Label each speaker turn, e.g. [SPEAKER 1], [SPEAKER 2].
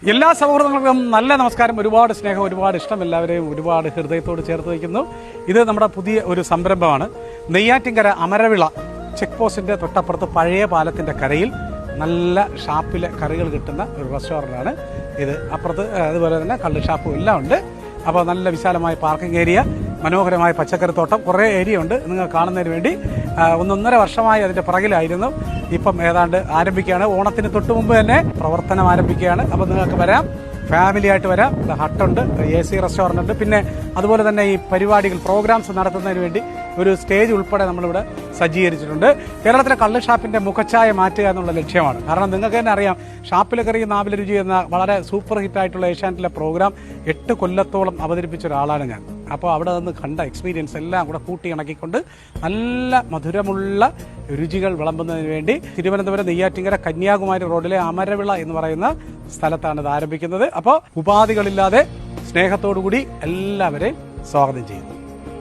[SPEAKER 1] എല്ലാ സൗഹൃദങ്ങൾക്കും നല്ല നമസ്കാരം. ഒരുപാട് സ്നേഹം, ഒരുപാട് ഇഷ്ടം, എല്ലാവരെയും ഒരുപാട് ഹൃദയത്തോട് ചേർത്ത് വയ്ക്കുന്നു. ഇത് നമ്മുടെ പുതിയ ഒരു സംരംഭമാണ്. നെയ്യാറ്റിൻകര അമരവിള ചെക്ക് പോസ്റ്റിൻ്റെ തൊട്ടപ്പുറത്ത് പഴയ പാലത്തിൻ്റെ കരയിൽ നല്ല ഷാപ്പിലെ കറികൾ കിട്ടുന്ന ഒരു റെസ്റ്റോറൻ്റാണ് ഇത്. അപ്പുറത്ത് അതുപോലെ തന്നെ കള്ള് ഷാപ്പും എല്ലാം ഉണ്ട്. അപ്പോൾ നല്ല വിശാലമായ പാർക്കിംഗ് ഏരിയ, മനോഹരമായ പച്ചക്കറിത്തോട്ടം, കുറേ ഏരിയ ഉണ്ട്. നിങ്ങൾ കാണുന്നതിന് വേണ്ടി 1.5 വർഷമായി അതിൻ്റെ പുറകിലായിരുന്നു. ഇപ്പം ഏതാണ്ട് ആരംഭിക്കുകയാണ്. ഓണത്തിന് തൊട്ട് മുമ്പ് തന്നെ പ്രവർത്തനം ആരംഭിക്കുകയാണ്. അപ്പോൾ നിങ്ങൾക്ക് വരാം, ഫാമിലി ആയിട്ട് വരാം. ഹട്ടുണ്ട്, AC റെസ്റ്റോറൻ്റ് ഉണ്ട്. പിന്നെ അതുപോലെ തന്നെ ഈ പരിപാടികൾ, പ്രോഗ്രാംസ് നടത്തുന്നതിന് വേണ്ടി ഒരു സ്റ്റേജ് ഉൾപ്പെടെ നമ്മളിവിടെ സജ്ജീകരിച്ചിട്ടുണ്ട്. കേരളത്തിലെ കള്ള് ഷാപ്പിൻ്റെ മുഖച്ഛായ മാറ്റുക എന്നുള്ള ലക്ഷ്യമാണ്. കാരണം നിങ്ങൾക്ക് തന്നെ അറിയാം, ഷാപ്പിലെ കറി നാവിലെ രുചി എന്ന വളരെ സൂപ്പർ ഹിറ്റായിട്ടുള്ള ഏഷ്യാനെറ്റിലെ പ്രോഗ്രാം 8 കൊല്ലത്തോളം അവതരിപ്പിച്ച ഒരാളാണ് ഞാൻ. അപ്പോൾ അവിടെ നിന്ന് കണ്ട എക്സ്പീരിയൻസ് എല്ലാം കൂടെ കൂട്ടി ഇണക്കിക്കൊണ്ട് നല്ല മധുരമുള്ള രുചികൾ വിളമ്പുന്നതിന് വേണ്ടി തിരുവനന്തപുരം നെയ്യാറ്റിൻകര കന്യാകുമാരി റോഡിലെ അമരവിള എന്ന് പറയുന്ന സ്ഥലത്താണ് ഇത് ആരംഭിക്കുന്നത്. അപ്പോൾ ഉപാധികളില്ലാതെ സ്നേഹത്തോടു കൂടി എല്ലാവരെയും സ്വാഗതം ചെയ്യുന്നു.